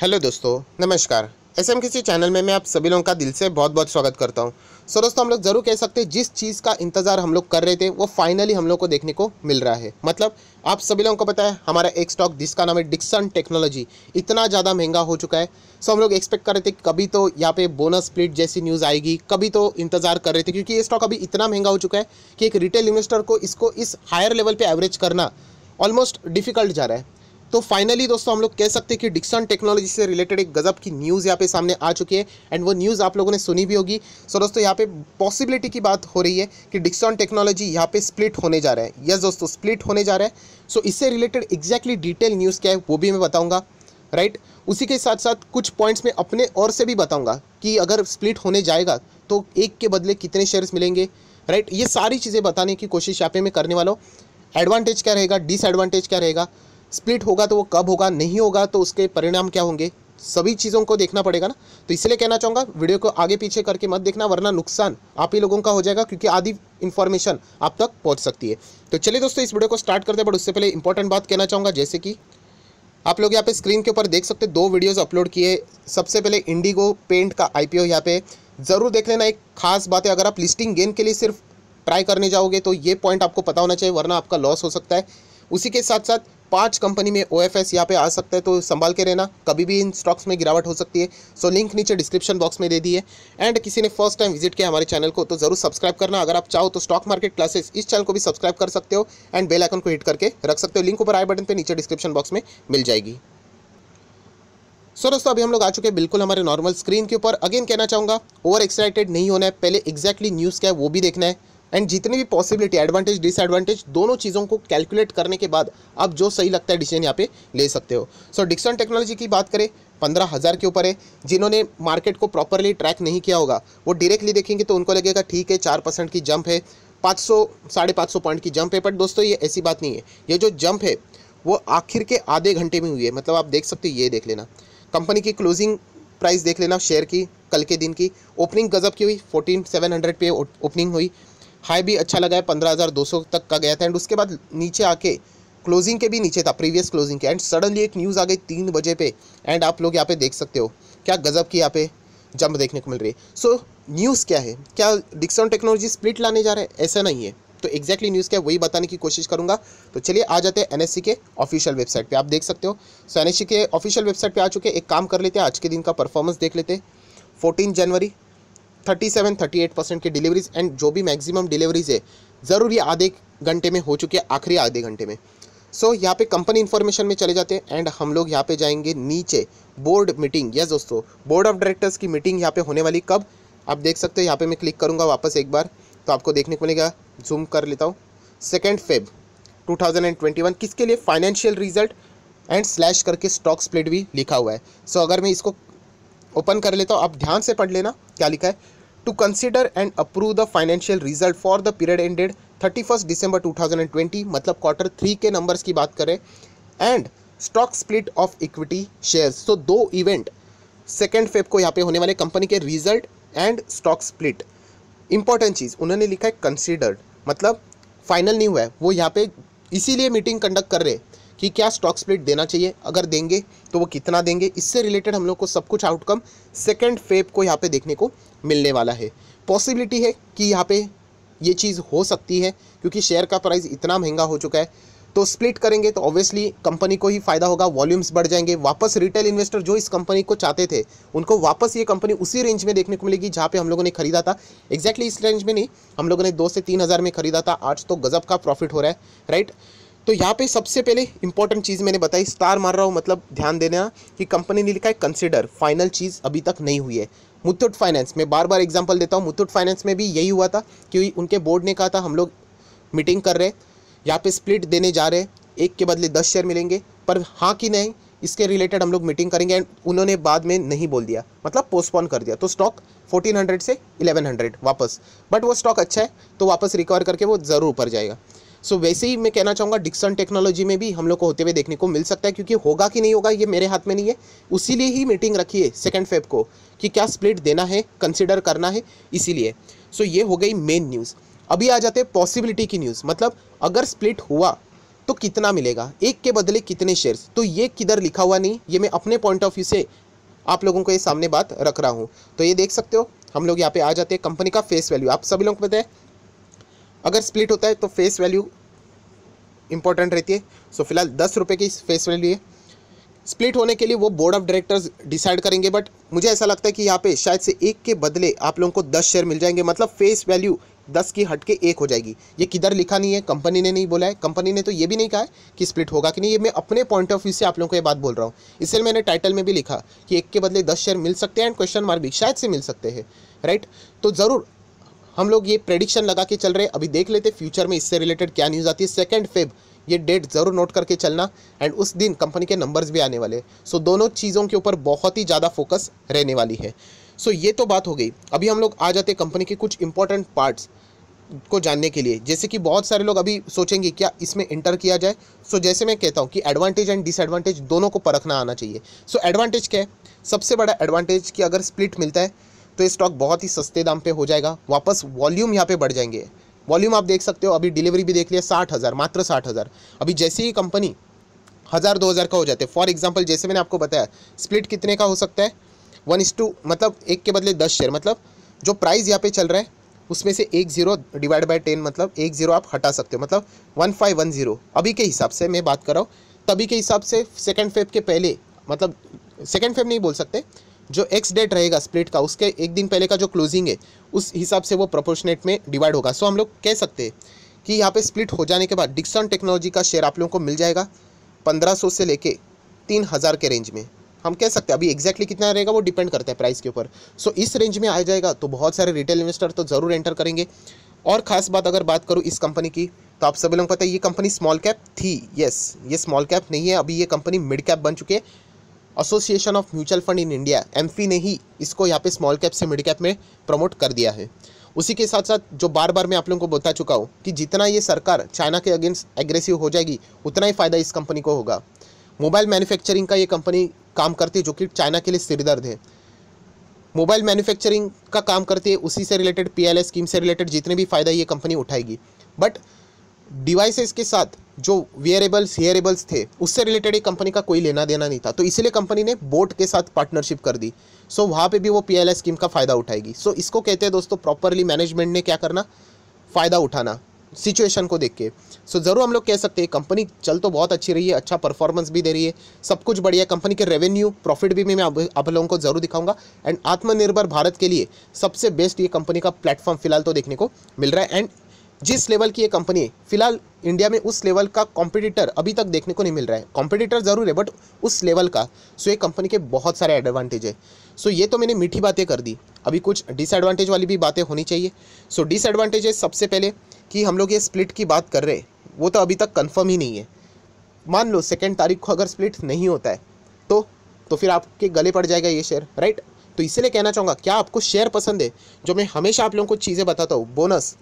Hello दोस्तों, नमस्कार। SMKC channel में मैं आप सभी लोगों का दिल से बहुत बहुत स्वागत करता हूं। दोस्तों, हम लोग ज़रूर कह सकते हैं जिस चीज़ का इंतज़ार हम लोग कर रहे थे वो फाइनली हम लोग को देखने को मिल रहा है। मतलब आप सभी लोगों को पता है हमारा एक स्टॉक जिसका नाम है डिक्सन टेक्नोलॉजी इतना ज़्यादा महंगा हो चुका है। हम लोग एक्सपेक्ट कर रहे थे कभी तो यहाँ पे बोनस स्प्लिट जैसी न्यूज़ आएगी, कभी तो इंतज़ार कर रहे थे क्योंकि ये स्टॉक अभी इतना महंगा हो चुका है कि एक रिटेल इन्वेस्टर को इसको इस हायर लेवल पर एवरेज करना ऑलमोस्ट डिफिकल्ट जा रहा है। तो फाइनली दोस्तों हम लोग कह सकते हैं कि डिक्सन टेक्नोलॉजी से रिलेटेड एक गजब की न्यूज़ यहाँ पे सामने आ चुकी है एंड वो न्यूज़ आप लोगों ने सुनी भी होगी। दोस्तों यहाँ पे पॉसिबिलिटी की बात हो रही है कि डिक्सन टेक्नोलॉजी यहाँ पे स्प्लिट होने जा रहा है। यस दोस्तों, स्प्लिट होने जा रहा है। इससे रिलेटेड एग्जैक्टली डिटेल न्यूज़ क्या है वो भी मैं बताऊँगा, राइट। उसी के साथ साथ कुछ पॉइंट्स में अपने और से भी बताऊँगा कि अगर स्प्लिट होने जाएगा तो एक के बदले कितने शेयर्स मिलेंगे, राइट। ये सारी चीज़ें बताने की कोशिश यहाँ पे मैं करने वाला हूँ। एडवांटेज क्या रहेगा, डिसएडवांटेज क्या रहेगा, स्प्लिट होगा तो वो कब होगा, नहीं होगा तो उसके परिणाम क्या होंगे, सभी चीज़ों को देखना पड़ेगा ना। तो इसलिए कहना चाहूँगा वीडियो को आगे पीछे करके मत देखना, वरना नुकसान आप ही लोगों का हो जाएगा क्योंकि आधी इन्फॉर्मेशन आप तक पहुँच सकती है। तो चलिए दोस्तों इस वीडियो को स्टार्ट करते हैं, बट उससे पहले इंपॉर्टेंट बात कहना चाहूँगा, जैसे कि आप लोग यहाँ पे स्क्रीन के ऊपर देख सकते हैं 2 वीडियोज़ अपलोड किए। सबसे पहले इंडिगो पेंट का IPO यहाँ पे ज़रूर देख लेना। एक खास बात है, अगर आप लिस्टिंग गेन के लिए सिर्फ ट्राई करने जाओगे तो ये पॉइंट आपको पता होना चाहिए, वरना आपका लॉस हो सकता है। उसी के साथ साथ 5 कंपनी में OFS यहाँ पे आ सकता है, तो संभाल के रहना, कभी भी इन स्टॉक्स में गिरावट हो सकती है। लिंक नीचे डिस्क्रिप्शन बॉक्स में दे दी है। एंड किसी ने फर्स्ट टाइम विजिट किया हमारे चैनल को तो ज़रूर सब्सक्राइब करना। अगर आप चाहो तो स्टॉक मार्केट क्लासेस इस चैनल को भी सब्सक्राइब कर सकते हो एंड बेल आइकन को हिट करके रख सकते हो। लिंक ऊपर आई बटन पर नीचे डिस्क्रिप्शन बॉक्स में मिल जाएगी। दोस्तों अभी हम लोग आ चुके हैं बिल्कुल हमारे नॉर्मल स्क्रीन के ऊपर। अगेन कहना चाहूँगा ओवर एक्साइटेड नहीं होना है, पहले एग्जैक्टली न्यूज़ क्या है वो भी देखना है एंड जितनी भी पॉसिबिलिटी एडवांटेज डिसएडवांटेज दोनों चीज़ों को कैलकुलेट करने के बाद आप जो सही लगता है डिसीजन यहाँ पे ले सकते हो। डिक्सन टेक्नोलॉजी की बात करें 15,000 के ऊपर है। जिन्होंने मार्केट को प्रॉपरली ट्रैक नहीं किया होगा वो डायरेक्टली देखेंगे तो उनको लगेगा ठीक है 4% की जंप है, 500 550 पॉइंट की जंप है। बट दोस्तों ये ऐसी बात नहीं है। ये जो जंप है वो आखिर के आधे घंटे में हुई है। मतलब आप देख सकते हो, ये देख लेना, कंपनी की क्लोजिंग प्राइस देख लेना शेयर की, कल के दिन की ओपनिंग गजब की हुई, 14,700 पे ओपनिंग हुई। हाई भी अच्छा लगा है, 15,200 तक का गया था एंड उसके बाद नीचे आके क्लोजिंग के भी नीचे था, प्रीवियस क्लोजिंग के। एंड सडनली एक न्यूज़ आ गई 3 बजे पे एंड आप लोग यहाँ पे देख सकते हो क्या गजब की यहाँ पे जंप देखने को मिल रही है। न्यूज़ क्या है, क्या डिक्सन टेक्नोलॉजी स्प्लिट लाने जा रहा है? ऐसा नहीं है। तो एग्जैक्टली न्यूज़ क्या है वही बताने की कोशिश करूंगा। तो चलिए आ जाते हैं NSE के ऑफिशियल वेबसाइट पे, आप देख सकते हो। NSE के ऑफिशियल वेबसाइट पे आ चुके हैं। एक काम कर लेते हैं, आज के दिन का परफॉर्मेंस देख लेते हैं। 14 जनवरी 37-38% की डिलीवरीज एंड जो भी मैक्सिमम डिलीवरीज है ज़रूर ये आधे घंटे में हो चुकी है, आखिरी आधे घंटे में। यहाँ पे कंपनी इन्फॉर्मेशन में चले जाते हैं एंड हम लोग यहाँ पे जाएंगे नीचे बोर्ड मीटिंग। यस दोस्तों, बोर्ड ऑफ डायरेक्टर्स की मीटिंग यहाँ पे होने वाली कब, आप देख सकते हो। यहाँ पे मैं क्लिक करूँगा वापस एक बार तो आपको देखने को मिलेगा, जूम कर लेता हूँ, 2 फेब 2021। किसके लिए? फाइनेंशियल रिजल्ट एंड स्लैश करके स्टॉक स्प्लिट भी लिखा हुआ है। अगर मैं इसको ओपन कर लेता हूँ, आप ध्यान से पढ़ लेना क्या लिखा है। To consider and approve the financial result for the period ended 31 December 2020, मतलब Q3 के नंबर्स की बात करें, and stock split of equity shares. 2 event 2 Feb को यहाँ पे होने वाले, कंपनी के result and stock split. Important चीज़ उन्होंने लिखा है कंसिडर्ड, मतलब फाइनल नहीं हुआ है। वो यहाँ पे इसीलिए मीटिंग कंडक्ट कर रहे हैं कि क्या स्टॉक स्प्लिट देना चाहिए, अगर देंगे तो वो कितना देंगे। इससे रिलेटेड हम लोग को सब कुछ आउटकम 2 फेब को यहाँ पे देखने को मिलने वाला है। पॉसिबिलिटी है कि यहाँ पे ये चीज़ हो सकती है क्योंकि शेयर का प्राइस इतना महंगा हो चुका है। तो स्प्लिट करेंगे तो ऑब्वियसली कंपनी को ही फ़ायदा होगा, वॉल्यूम्स बढ़ जाएंगे, वापस रिटेल इन्वेस्टर जो इस कंपनी को चाहते थे उनको वापस ये कंपनी उसी रेंज में देखने को मिलेगी जहाँ पे हम लोगों ने खरीदा था। एग्जैक्टली इस रेंज में नहीं, हम लोगों ने 2 से 3 हज़ार में खरीदा था, आज तो गजब का प्रॉफिट हो रहा है, राइट। तो यहाँ पे सबसे पहले इंपॉर्टेंट चीज़ मैंने बताई, स्टार मार रहा हूँ, मतलब ध्यान देना कि कंपनी ने लिखा है कंसिडर, फाइनल चीज़ अभी तक नहीं हुई है। मुथूट फाइनेंस में बार बार एग्जांपल देता हूँ, मुथूट फाइनेंस में भी यही हुआ था कि उनके बोर्ड ने कहा था हम लोग मीटिंग कर रहे हैं, यहाँ पे स्प्लिट देने जा रहे हैं, 1 के बदले 10 शेयर मिलेंगे, पर हाँ कि नहीं इसके रिलेटेड हम लोग मीटिंग करेंगे। एंड उन्होंने बाद में नहीं बोल दिया, मतलब पोस्टपोन कर दिया। तो स्टॉक 1400 से 1100 वापस, बट वो स्टॉक अच्छा है तो वापस रिकवर करके वो ज़रूर ऊपर जाएगा। वैसे ही मैं कहना चाहूँगा डिक्सन टेक्नोलॉजी में भी हम लोग को होते हुए देखने को मिल सकता है, क्योंकि होगा कि नहीं होगा ये मेरे हाथ में नहीं है। उसीलिए ही मीटिंग रखी है 2 फेब को कि क्या स्प्लिट देना है, कंसिडर करना है, इसीलिए। ये हो गई मेन न्यूज़। अभी आ जाते हैं पॉसिबिलिटी की न्यूज़, मतलब अगर स्प्लिट हुआ तो कितना मिलेगा, एक के बदले कितने शेयर्स, तो ये किधर लिखा हुआ नहीं, ये मैं अपने पॉइंट ऑफ व्यू से आप लोगों को ये सामने बात रख रहा हूँ। तो ये देख सकते हो, हम लोग यहाँ पे आ जाते हैं कंपनी का फेस वैल्यू। आप सभी लोगों को पता है अगर स्प्लिट होता है तो फेस वैल्यू इंपॉर्टेंट रहती है। सो फिलहाल 10 रुपये की फेस वैल्यू है। स्प्लिट होने के लिए वो बोर्ड ऑफ डायरेक्टर्स डिसाइड करेंगे, बट मुझे ऐसा लगता है कि यहाँ पे शायद से एक के बदले आप लोगों को 10 शेयर मिल जाएंगे, मतलब फेस वैल्यू 10 की हट के 1 हो जाएगी। ये किधर लिखा नहीं है, कंपनी ने नहीं बोला है, कंपनी ने तो ये भी नहीं कहा है कि स्प्लिट होगा कि नहीं, ये मैं अपने पॉइंट ऑफ व्यू से आप लोगों को ये बात बोल रहा हूँ। इसलिए मैंने टाइटल में भी लिखा कि एक के बदले 10 शेयर मिल सकते हैं एंड क्वेश्चन मार्क भी शायद से मिल सकते हैं, राइट। तो ज़रूर हम लोग ये प्रेडिक्शन लगा के चल रहे हैं। अभी देख लेते फ्यूचर में इससे रिलेटेड क्या न्यूज़ आती है। 2 फेब ये डेट ज़रूर नोट करके चलना, एंड उस दिन कंपनी के नंबर्स भी आने वाले हैं। सो दोनों चीज़ों के ऊपर बहुत ही ज़्यादा फोकस रहने वाली है। सो ये तो बात हो गई। अभी हम लोग आ जाते हैं कंपनी के कुछ इंपॉर्टेंट पार्ट्स को जानने के लिए। जैसे कि बहुत सारे लोग अभी सोचेंगे क्या इसमें एंटर किया जाए। सो जैसे मैं कहता हूँ कि एडवांटेज एंड डिसएडवांटेज दोनों को परखना आना चाहिए। सो एडवांटेज क्या है, सबसे बड़ा एडवांटेज कि अगर स्प्लिट मिलता है तो ये स्टॉक बहुत ही सस्ते दाम पे हो जाएगा, वापस वॉल्यूम यहाँ पे बढ़ जाएंगे। वॉल्यूम आप देख सकते हो, अभी डिलीवरी भी देख लिया 60,000, मात्र 60,000। अभी जैसे ही कंपनी 1,000-2,000 का हो जाते हैं, फॉर एग्जांपल जैसे मैंने आपको बताया स्प्लिट कितने का हो सकता है, 1:2, मतलब एक के बदले 10 शेयर, मतलब जो प्राइस यहाँ पे चल रहा है उसमें से 1 0 डिवाइड बाय 10, मतलब 1 0 आप हटा सकते हो, मतलब 1510 अभी के हिसाब से मैं बात कर रहा हूँ। तभी के हिसाब से 2 फेब के पहले, मतलब 2 फेब नहीं बोल सकते, जो एक्स डेट रहेगा स्प्लिट का उसके एक दिन पहले का जो क्लोजिंग है उस हिसाब से वो प्रोपोर्शनेट में डिवाइड होगा। सो हम लोग कह सकते हैं कि यहाँ पे स्प्लिट हो जाने के बाद डिक्सन टेक्नोलॉजी का शेयर आप लोगों को मिल जाएगा 1500 से लेके 3000 के रेंज में। हम कह सकते हैं अभी एग्जैक्टली कितना रहेगा वो डिपेंड करता है प्राइस के ऊपर। सो इस रेंज में आ जाएगा तो बहुत सारे रिटेल इन्वेस्टर तो ज़रूर एंटर करेंगे। और ख़ास बात अगर बात करूँ इस कंपनी की, तो आप सभी लोगों को पता है ये कंपनी स्मॉल कैप थी। यस, ये स्मॉल कैप नहीं है, अभी ये कंपनी मिड कैप बन चुकी है। Association of mutual fund in India AMFI ने ही इसको यहाँ पे स्मॉल कैप से मिड कैप में प्रमोट कर दिया है। उसी के साथ साथ जो बार बार मैं आप लोगों को बता चुका हूँ कि जितना ये सरकार चाइना के अगेंस्ट एग्रेसिव हो जाएगी उतना ही फ़ायदा इस कंपनी को होगा। मोबाइल मैन्युफैक्चरिंग का ये कंपनी काम करती है जो कि चाइना के लिए सिरदर्द है। मोबाइल मैन्युफैक्चरिंग का काम करती है, उसी से रिलेटेड पीएलआई स्कीम से रिलेटेड जितने भी फ़ायदा ये कंपनी उठाएगी। बट डिवाइसेस के साथ जो वियरेबल्स हियरेबल्स थे उससे रिलेटेड एक कंपनी का कोई लेना देना नहीं था, तो इसीलिए कंपनी ने बोट के साथ पार्टनरशिप कर दी। सो वहाँ पे भी वो पीएलआई स्कीम का फ़ायदा उठाएगी। सो इसको कहते हैं दोस्तों प्रॉपरली मैनेजमेंट ने क्या करना, फ़ायदा उठाना सिचुएशन को देख के। सो ज़रूर हम लोग कह सकते हैं कंपनी चल तो बहुत अच्छी रही है, अच्छा परफॉर्मेंस भी दे रही है, सब कुछ बढ़िया। कंपनी के रेवेन्यू प्रॉफिट भी मैं आप लोगों को ज़रूर दिखाऊंगा। एंड आत्मनिर्भर भारत के लिए सबसे बेस्ट ये कंपनी का प्लेटफॉर्म फिलहाल तो देखने को मिल रहा है। एंड जिस लेवल की ये कंपनी है फिलहाल इंडिया में उस लेवल का कॉम्पिटिटर अभी तक देखने को नहीं मिल रहा है। कॉम्पिटिटर ज़रूर है बट उस लेवल का। सो ये कंपनी के बहुत सारे एडवांटेज है। सो ये तो मैंने मीठी बातें कर दी, अभी कुछ डिसएडवांटेज वाली भी बातें होनी चाहिए। सो डिसएडवांटेज है सबसे पहले कि हम लोग ये स्प्लिट की बात कर रहे हैं वो तो अभी तक कंफर्म ही नहीं है। मान लो 2 तारीख को अगर स्प्लिट नहीं होता है तो फिर आपके गले पड़ जाएगा ये शेयर, राइट। तो इसलिए कहना चाहूँगा क्या आपको शेयर पसंद है, जो मैं हमेशा आप लोगों को चीज़ें बताता हूँ, बोनस,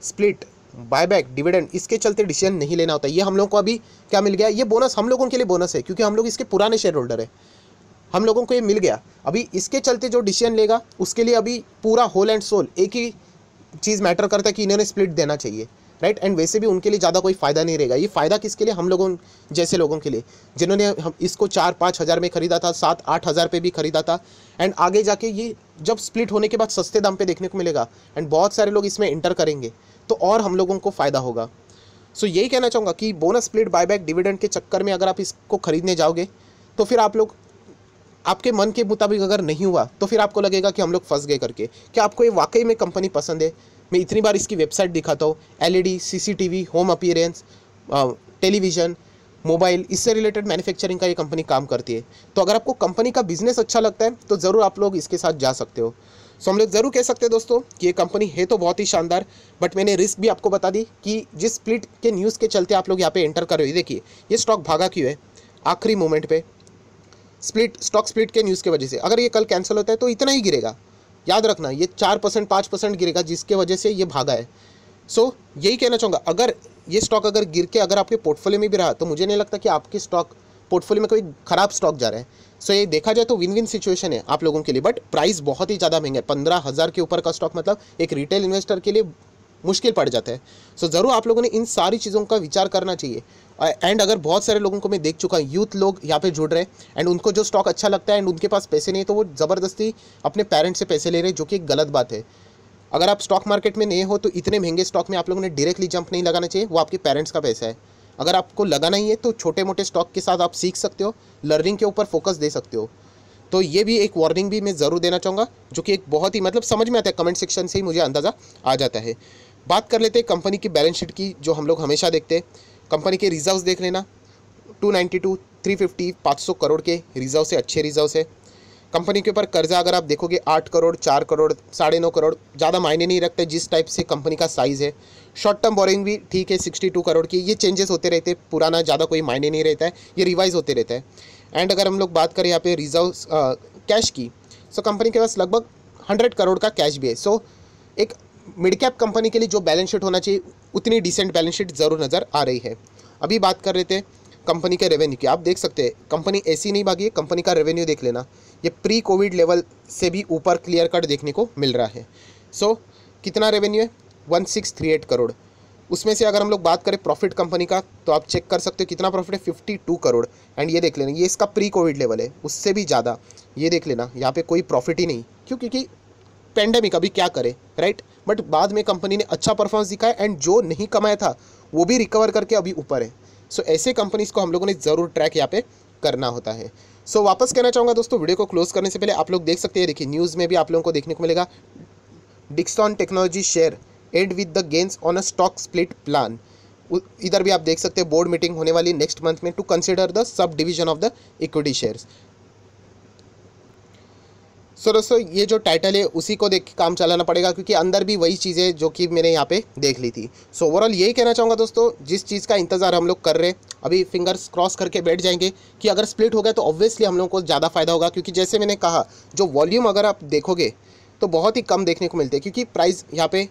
स्प्लिट, बायबैक, डिविडेंड, इसके चलते डिसीजन नहीं लेना होता। ये हम लोगों को अभी क्या मिल गया, ये बोनस हम लोगों के लिए बोनस है क्योंकि हम लोग इसके पुराने शेयर होल्डर है, हम लोगों को ये मिल गया। अभी इसके चलते जो डिसीजन लेगा उसके लिए अभी पूरा होल एंड सोल एक ही चीज़ मैटर करता है कि इन्होंने स्प्लिट देना चाहिए, राइट। एंड वैसे भी उनके लिए ज़्यादा कोई फ़ायदा नहीं रहेगा। ये फ़ायदा किसके लिए, हम लोगों जैसे लोगों के लिए जिन्होंने हम इसको 4-5 हज़ार में ख़रीदा था, 7-8 हज़ार पे भी ख़रीदा था। एंड आगे जाके ये जब स्प्लिट होने के बाद सस्ते दाम पे देखने को मिलेगा एंड बहुत सारे लोग इसमें एंटर करेंगे तो और हम लोगों को फ़ायदा होगा। सो यही कहना चाहूँगा कि बोनस, स्प्लिट, बायबैक, डिविडेंड के चक्कर में अगर आप इसको खरीदने जाओगे तो फिर आप लोग आपके मन के मुताबिक अगर नहीं हुआ तो फिर आपको लगेगा कि हम लोग फंस गए करके। क्या आपको ये वाकई में कंपनी पसंद है? मैं इतनी बार इसकी वेबसाइट दिखाता हूँ, LED, CCTV, home appearance, television, mobile, इससे रिलेटेड मैन्युफैक्चरिंग का ये कंपनी काम करती है। तो अगर आपको कंपनी का बिजनेस अच्छा लगता है तो ज़रूर आप लोग इसके साथ जा सकते हो। सो हम लोग ज़रूर कह सकते हैं दोस्तों कि ये कंपनी है तो बहुत ही शानदार, बट मैंने रिस्क भी आपको बता दी कि जिस स्प्लिट के न्यूज़ के चलते आप लोग यहाँ पे एंटर कर रहे हो। देखिए ये स्टॉक भागा क्यों है आखिरी मोमेंट पे, स्टॉक स्प्लिट के न्यूज़ की वजह से। अगर ये कल कैंसिल होता है तो इतना ही गिरेगा, याद रखना, ये 4% 5% गिरेगा जिसके वजह से ये भागा है। सो यही कहना चाहूँगा, अगर ये स्टॉक अगर गिर के अगर आपके पोर्टफोलियो में भी रहा तो मुझे नहीं लगता कि आपके स्टॉक पोर्टफोलियो में कोई ख़राब स्टॉक जा रहा है। सो ये देखा जाए तो विन विन सिचुएशन है आप लोगों के लिए, बट प्राइस बहुत ही ज़्यादा महंगा है। 15,000 के ऊपर का स्टॉक मतलब एक रिटेल इन्वेस्टर के लिए मुश्किल पड़ जाता है। सो ज़रूर आप लोगों ने इन सारी चीज़ों का विचार करना चाहिए। एंड अगर बहुत सारे लोगों को मैं देख चुका हूँ, यूथ लोग यहाँ पे जुड़ रहे हैं एंड उनको जो स्टॉक अच्छा लगता है एंड उनके पास पैसे नहीं है तो वो ज़बरदस्ती अपने पेरेंट्स से पैसे ले रहे हैं, जो कि एक गलत बात है। अगर आप स्टॉक मार्केट में नए हो तो इतने महंगे स्टॉक में आप लोगों ने डायरेक्टली जंप नहीं लगाना चाहिए, वो आपके पेरेंट्स का पैसा है। अगर आपको लगाना ही है तो छोटे मोटे स्टॉक के साथ आप सीख सकते हो, लर्निंग के ऊपर फोकस दे सकते हो। तो ये भी एक वार्निंग भी मैं ज़रूर देना चाहूँगा, जो कि एक बहुत ही मतलब समझ में आता है, कमेंट सेक्शन से ही मुझे अंदाज़ा आ जाता है। बात कर लेते हैं कंपनी की बैलेंस शीट की, जो हम लोग हमेशा देखते हैं। कंपनी के रिजर्व्स देख लेना, 292, 350, 500 करोड़ के रिजर्व से अच्छे रिजर्व है। कंपनी के ऊपर कर्जा अगर आप देखोगे 8 करोड़, 4 करोड़, 9.5 करोड़, ज़्यादा मायने नहीं रखते जिस टाइप से कंपनी का साइज़ है। शॉर्ट टर्म बोरिंग भी ठीक है 62 करोड़ की, ये चेंजेस होते रहते हैं, पुराना ज़्यादा कोई मायने नहीं रहता है, ये रिवाइज होते रहता है। एंड अगर हम लोग बात करें यहाँ पे रिजर्व कैश की, सो कंपनी के पास लगभग 100 करोड़ का कैश भी है। सो एक मिड कैप कंपनी के लिए जो बैलेंस शीट होना चाहिए उतनी डिसेंट बैलेंस शीट ज़रूर नज़र आ रही है। अभी बात कर रहे थे कंपनी के रेवेन्यू की, आप देख सकते हैं कंपनी ऐसी नहीं भागी है, कंपनी का रेवेन्यू देख लेना, ये प्री कोविड लेवल से भी ऊपर क्लियर कट देखने को मिल रहा है। सो कितना रेवेन्यू है, 1638 करोड़। उसमें से अगर हम लोग बात करें प्रॉफिट कंपनी का, तो आप चेक कर सकते हो कितना प्रॉफिट है, 52 करोड़। एंड ये देख लेना, ये इसका प्री कोविड लेवल है, उससे भी ज़्यादा। ये देख लेना, यहाँ पे कोई प्रॉफिट ही नहीं, क्यों? क्योंकि पेंडेमिक, अभी क्या करे, राइट। बट बाद में कंपनी ने अच्छा परफॉर्मेंस दिखाया एंड जो नहीं कमाया था वो भी रिकवर करके अभी ऊपर है। सो ऐसे कंपनीज को हम लोगों ने ज़रूर ट्रैक यहाँ पे करना होता है। सो वापस कहना चाहूँगा दोस्तों, वीडियो को क्लोज करने से पहले आप लोग देख सकते हैं, देखिए न्यूज़ में भी आप लोगों को देखने को मिलेगा, Dixon technology share and with the gains on a stock split plan. इधर भी आप देख सकते हैं बोर्ड मीटिंग होने वाली नेक्स्ट मंथ में to consider the sub division of the equity shares. So दोस्तों ये जो टाइटल है उसी को देख के काम चलाना पड़ेगा, क्योंकि अंदर भी वही चीज़ें जो कि मैंने यहाँ पे देख ली थी। सो ओवरऑल यही कहना चाहूँगा दोस्तों, जिस चीज़ का इंतज़ार हम लोग कर रहे हैं, अभी फिंगर्स क्रॉस करके बैठ जाएंगे कि अगर स्प्लिट हो गया तो ऑब्वियसली हम लोग को ज़्यादा फायदा होगा, क्योंकि जैसे मैंने कहा जो वॉल्यूम अगर आप देखोगे तो बहुत ही कम देखने को मिलते हैं, क्योंकि प्राइस यहाँ पे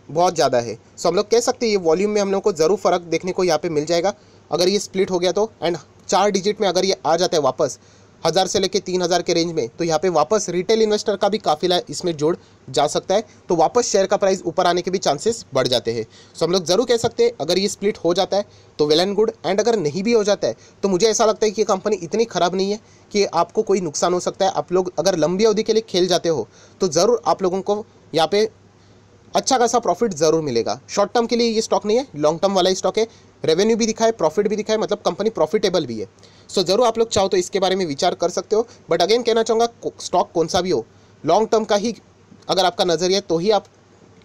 बहुत ज़्यादा है। सो हम लोग कह सकते हैं ये वॉल्यूम में हम लोग को ज़रूर फ़र्क देखने को यहाँ पे मिल जाएगा अगर ये स्प्लिट हो गया तो। एंड 4 डिजिट में अगर ये आ जाता है वापस 1000 से लेकर 3000 के रेंज में, तो यहाँ पे वापस रिटेल इन्वेस्टर का भी काफिला इसमें जुड़ जा सकता है, तो वापस शेयर का प्राइस ऊपर आने के भी चांसेस बढ़ जाते हैं। सो हम लोग ज़रूर कह सकते हैं अगर ये स्प्लिट हो जाता है तो वेल एंड गुड, एंड अगर नहीं भी हो जाता है तो मुझे ऐसा लगता है कि ये कंपनी इतनी ख़राब नहीं है कि आपको कोई नुकसान हो सकता है। आप लोग अगर लंबी अवधि के लिए खेल जाते हो तो ज़रूर आप लोगों को यहाँ पे अच्छा खासा प्रॉफिट ज़रूर मिलेगा। शॉर्ट टर्म के लिए ये स्टॉक नहीं है, लॉन्ग टर्म वाला ही स्टॉक है, रेवेन्यू भी दिखाए, प्रॉफिट भी दिखाए, मतलब कंपनी प्रॉफिटेबल भी है। सो ज़रूर आप लोग चाहो तो इसके बारे में विचार कर सकते हो। बट अगेन कहना चाहूँगा स्टॉक कौन सा भी हो, लॉन्ग टर्म का ही अगर आपका नज़रिया है तो ही आप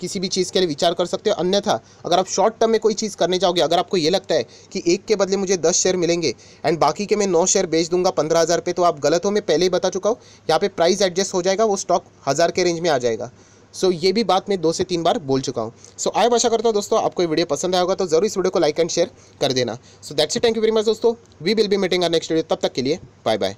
किसी भी चीज़ के लिए विचार कर सकते हो। अन्यथा अगर आप शॉर्ट टर्म में कोई चीज़ करने जाओगे, अगर आपको ये लगता है कि एक के बदले मुझे 10 शेयर मिलेंगे एंड बाकी के मैं 9 शेयर बेच दूंगा 15,000 पे, तो आप गलत हो। मैं पहले ही बता चुका हूँ, यहाँ पे प्राइस एडजस्ट हो जाएगा, वो स्टॉक 1000 के रेंज में आ जाएगा। सो ये भी बात मैं 2 से 3 बार बोल चुका हूँ। सो आय आशा करता हूँ दोस्तों आपको ये वीडियो पसंद आया होगा, तो जरूर इस वीडियो को लाइक एंड शेयर कर देना। So that's it, thank you very much दोस्तों, we will be meeting our next video, तब तक के लिए बाय बाय।